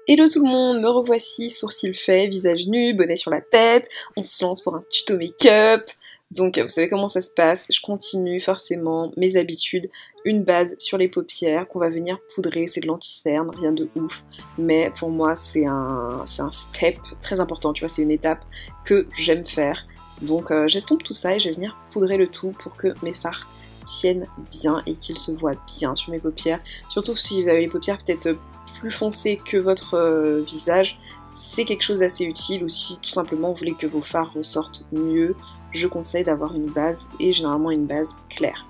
Hello tout le monde, me revoici, sourcils faits, visage nu, bonnet sur la tête, on se lance pour un tuto make-up. Donc vous savez comment ça se passe, je continue forcément mes habitudes, une base sur les paupières qu'on va venir poudrer, c'est de l'anti-cerne, rien de ouf, mais pour moi c'est un step très important, tu vois, c'est une étape que j'aime faire. Donc j'estompe tout ça et je vais venir poudrer le tout pour que mes fards tiennent bien et qu'ils se voient bien sur mes paupières, surtout si vous avez les paupières peut-être plus foncé que votre visage, c'est quelque chose d'assez utile, ou si tout simplement vous voulez que vos fards ressortent mieux, je conseille d'avoir une base, et généralement une base claire.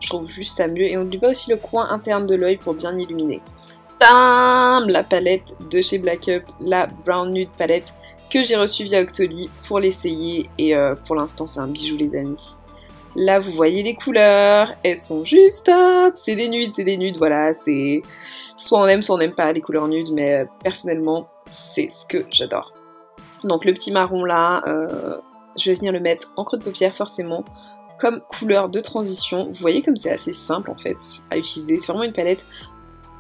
Je trouve juste ça mieux, et on n'oublie pas aussi le coin interne de l'œil pour bien illuminer. Tam, la palette de chez Black Up, la Brown Nude palette que j'ai reçue via Octoly pour l'essayer, et pour l'instant c'est un bijou les amis. Là, vous voyez les couleurs, elles sont juste top, c'est des nudes, voilà, c'est... Soit on aime pas les couleurs nudes, mais personnellement, c'est ce que j'adore. Donc le petit marron là, je vais venir le mettre en creux de paupière forcément, comme couleur de transition. Vous voyez comme c'est assez simple en fait à utiliser, c'est vraiment une palette,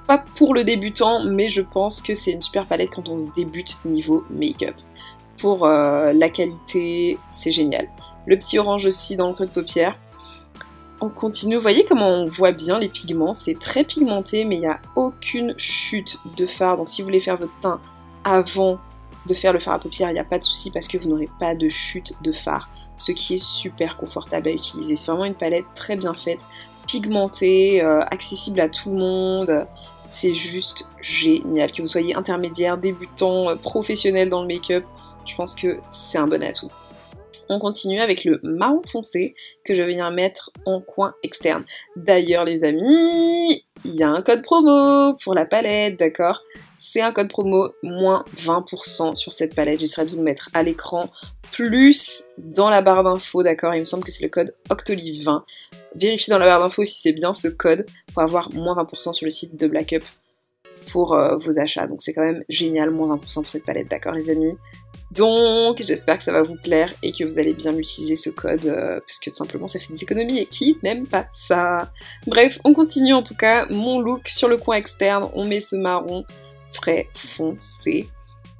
pas pour le débutant, mais je pense que c'est une super palette quand on se débute niveau make-up. Pour la qualité, c'est génial. Le petit orange aussi dans le creux de paupière. On continue, vous voyez comment on voit bien les pigments, c'est très pigmenté mais il n'y a aucune chute de fard. Donc si vous voulez faire votre teint avant de faire le fard à paupières, il n'y a pas de souci parce que vous n'aurez pas de chute de fard, ce qui est super confortable à utiliser. C'est vraiment une palette très bien faite, pigmentée, accessible à tout le monde. C'est juste génial. Que vous soyez intermédiaire, débutant, professionnel dans le make-up, je pense que c'est un bon atout. On continue avec le marron foncé que je vais venir mettre en coin externe. D'ailleurs les amis, il y a un code promo pour la palette, d'accord? C'est un code promo moins 20% sur cette palette, j'essaierai de vous le mettre à l'écran, plus dans la barre d'infos, d'accord? Il me semble que c'est le code Octoly20. Vérifiez dans la barre d'infos si c'est bien ce code pour avoir moins 20% sur le site de Black Up pour vos achats. Donc c'est quand même génial, moins 20% pour cette palette, d'accord les amis? Donc j'espère que ça va vous plaire et que vous allez bien utiliser ce code parce que tout simplement ça fait des économies et qui n'aime pas ça? Bref, on continue en tout cas, mon look sur le coin externe, on met ce marron très foncé.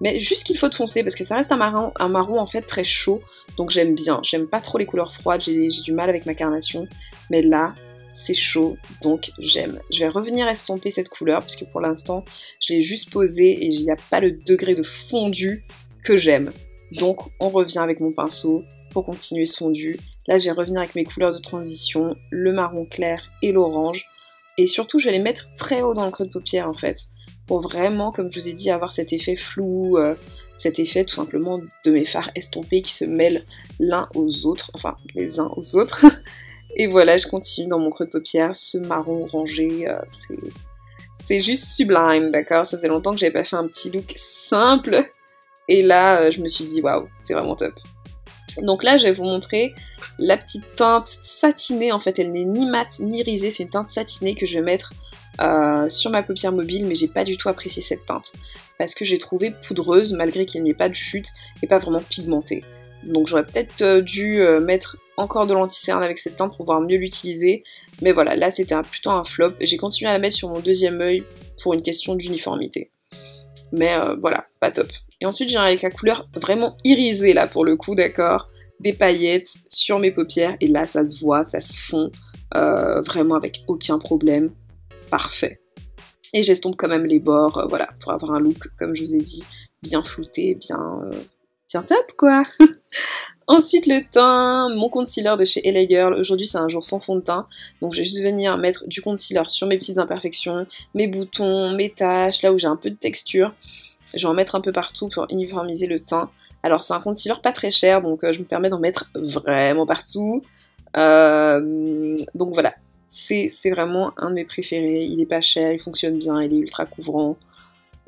Mais juste qu'il faut de foncé parce que ça reste un marron en fait très chaud, donc j'aime bien. J'aime pas trop les couleurs froides, j'ai du mal avec ma carnation, mais là c'est chaud, donc j'aime. Je vais revenir estomper cette couleur parce que pour l'instant je l'ai juste posée et il n'y a pas le degré de fondu que j'aime. Donc on revient avec mon pinceau pour continuer ce fondu. Là je vais revenir avec mes couleurs de transition, le marron clair et l'orange. Et surtout je vais les mettre très haut dans le creux de paupière en fait. Pour vraiment, comme je vous ai dit, avoir cet effet flou, cet effet tout simplement de mes fards estompés qui se mêlent l'un aux autres, enfin les uns aux autres. Et voilà, je continue dans mon creux de paupière, ce marron orangé, c'est juste sublime, d'accord? Ça faisait longtemps que j'avais pas fait un petit look simple. Et là, je me suis dit, waouh, c'est vraiment top. Donc là, je vais vous montrer la petite teinte satinée. En fait, elle n'est ni mate ni irisée. C'est une teinte satinée que je vais mettre sur ma paupière mobile. Mais j'ai pas du tout apprécié cette teinte. Parce que j'ai trouvé poudreuse, malgré qu'il n'y ait pas de chute et pas vraiment pigmentée. Donc j'aurais peut-être dû mettre encore de l'anti-cerne avec cette teinte pour pouvoir mieux l'utiliser. Mais voilà, là, c'était plutôt un flop. J'ai continué à la mettre sur mon deuxième œil pour une question d'uniformité. Mais voilà, pas top. Et ensuite, j'ai avec la couleur vraiment irisée, là, pour le coup, d'accord? Des paillettes sur mes paupières, et là, ça se voit, ça se fond, vraiment avec aucun problème. Parfait. Et j'estompe quand même les bords, voilà, pour avoir un look, comme je vous ai dit, bien flouté, bien top, quoi. Ensuite, le teint, mon concealer de chez LA Girl. Aujourd'hui, c'est un jour sans fond de teint, donc je vais juste venir mettre du concealer sur mes petites imperfections, mes boutons, mes taches, là où j'ai un peu de texture. Je vais en mettre un peu partout pour uniformiser le teint. Alors, c'est un concealer pas très cher, donc je me permets d'en mettre vraiment partout. Donc voilà, c'est vraiment un de mes préférés. Il est pas cher, il fonctionne bien, il est ultra couvrant.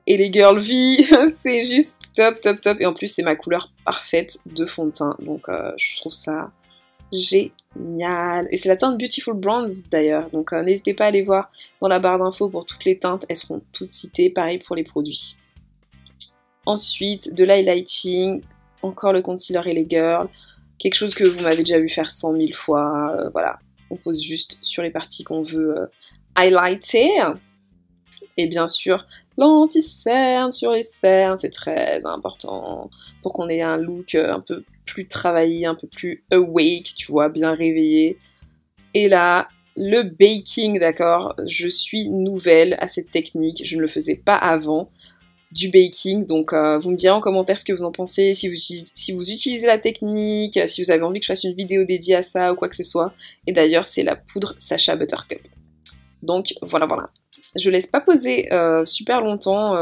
Et les Girl V, c'est juste top, top, top. Et en plus, c'est ma couleur parfaite de fond de teint. Donc, je trouve ça génial. Et c'est la teinte Beautiful Bronze, d'ailleurs. Donc, n'hésitez pas à aller voir dans la barre d'infos pour toutes les teintes. Elles seront toutes citées. Pareil pour les produits. Ensuite, de l'highlighting. Encore le concealer et les Girl. Quelque chose que vous m'avez déjà vu faire 100 000 fois. Voilà. On pose juste sur les parties qu'on veut highlighter. Et bien sûr, L'anti-cerne sur les cernes, c'est très important pour qu'on ait un look un peu plus travaillé, un peu plus awake, tu vois, bien réveillé. Et là, le baking, d'accord, je suis nouvelle à cette technique, je ne le faisais pas avant du baking, donc vous me direz en commentaire ce que vous en pensez, si vous utilisez la technique, si vous avez envie que je fasse une vidéo dédiée à ça ou quoi que ce soit. Et d'ailleurs, c'est la poudre Sacha Buttercup. Donc voilà. Je laisse pas poser super longtemps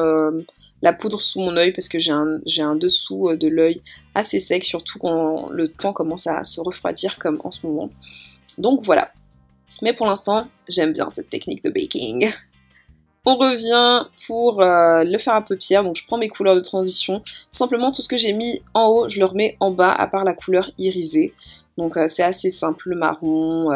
la poudre sous mon œil parce que j'ai un dessous de l'œil assez sec, surtout quand le temps commence à se refroidir comme en ce moment. Donc voilà. Mais pour l'instant, j'aime bien cette technique de baking. On revient pour le fard à paupières, donc je prends mes couleurs de transition. Tout simplement, tout ce que j'ai mis en haut, je le remets en bas, à part la couleur irisée. Donc c'est assez simple, le marron,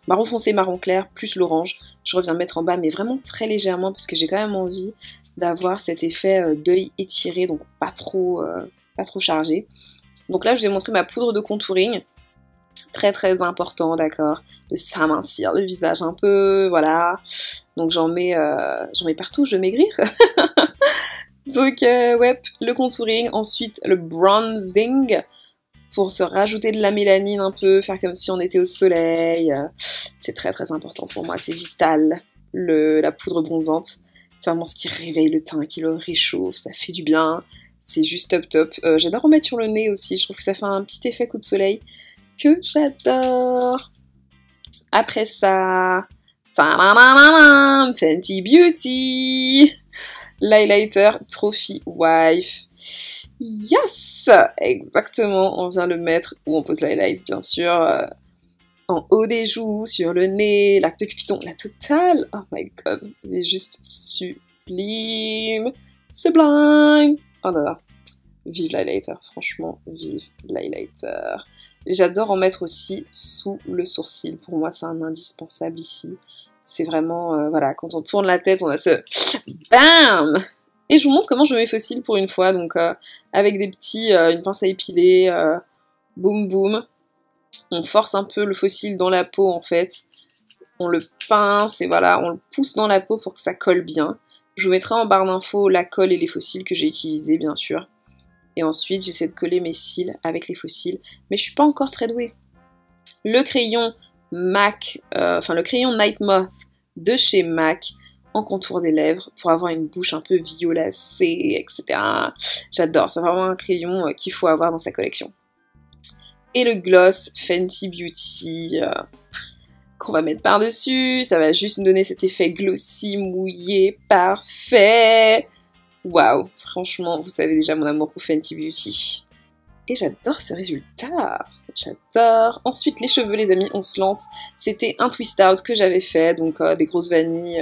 marron foncé, marron clair, plus l'orange. Je reviens mettre en bas, mais vraiment très légèrement, parce que j'ai quand même envie d'avoir cet effet d'œil étiré, donc pas trop chargé. Donc là, je vous ai montré ma poudre de contouring. Très très important, d'accord, de s'amincir le visage un peu, voilà. Donc j'en mets partout, je vais maigrir. Donc ouais, le contouring, ensuite le bronzing, pour se rajouter de la mélanine un peu, faire comme si on était au soleil. C'est très très important pour moi, c'est vital, la poudre bronzante. C'est vraiment ce qui réveille le teint, qui le réchauffe, ça fait du bien. C'est juste top top. J'adore en mettre sur le nez aussi, je trouve que ça fait un petit effet coup de soleil que j'adore. Après ça, Fenty Beauty, l'highlighter Trophy Wife. Yes, exactement, on vient le mettre où on pose l'highlight, bien sûr, en haut des joues, sur le nez, l'arc de Cupidon, la totale. Oh my god, il est juste sublime, sublime. Oh là là, vive l'highlighter, franchement, vive l'highlighter. J'adore en mettre aussi sous le sourcil. Pour moi, c'est un indispensable ici. C'est vraiment, voilà, quand on tourne la tête, on a ce BAM! Et je vous montre comment je mets faux cils pour une fois. Donc, avec une pince à épiler, boum boum. On force un peu le faux cil dans la peau, en fait. On le pince et voilà, on le pousse dans la peau pour que ça colle bien. Je vous mettrai en barre d'infos la colle et les faux cils que j'ai utilisés, bien sûr. Et ensuite, j'essaie de coller mes cils avec les faux cils. Mais je suis pas encore très douée. Le crayon MAC, le crayon Night Moth de chez MAC en contour des lèvres pour avoir une bouche un peu violacée, etc. J'adore, c'est vraiment un crayon qu'il faut avoir dans sa collection. Et le gloss Fenty Beauty qu'on va mettre par-dessus. Ça va juste nous donner cet effet glossy, mouillé, parfait. Waouh, franchement, vous savez déjà mon amour pour Fenty Beauty. Et j'adore ce résultat. J'adore. Ensuite, les cheveux, les amis, on se lance. C'était un twist out que j'avais fait, donc des grosses vanilles,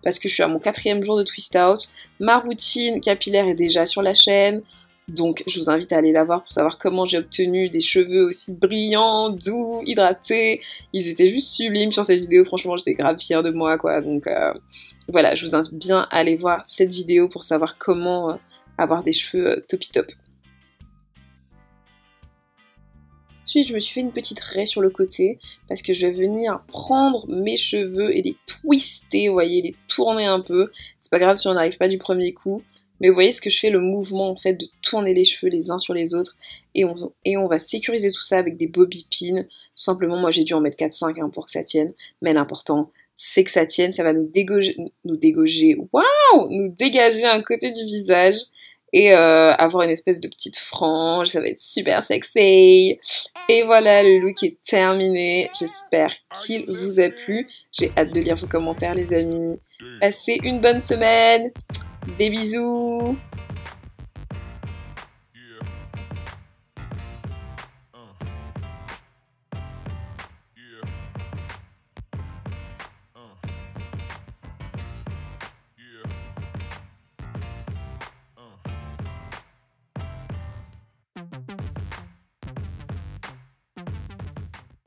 parce que je suis à mon 4e jour de twist out. Ma routine capillaire est déjà sur la chaîne, donc je vous invite à aller la voir pour savoir comment j'ai obtenu des cheveux aussi brillants, doux, hydratés. Ils étaient juste sublimes sur cette vidéo, franchement, j'étais grave fière de moi, quoi, donc... Voilà, je vous invite bien à aller voir cette vidéo pour savoir comment avoir des cheveux topi top. Ensuite, je me suis fait une petite raie sur le côté parce que je vais venir prendre mes cheveux et les twister, vous voyez, les tourner un peu. C'est pas grave si on n'arrive pas du premier coup, mais vous voyez ce que je fais, le mouvement en fait de tourner les cheveux les uns sur les autres et on va sécuriser tout ça avec des bobby pins. Tout simplement, moi j'ai dû en mettre 4-5 pour que ça tienne, mais l'important c'est que ça tienne, ça va nous dégager un côté du visage et avoir une espèce de petite frange, ça va être super sexy. Et voilà, le look est terminé, j'espère qu'il vous a plu, j'ai hâte de lire vos commentaires les amis. Passez une bonne semaine, des bisous.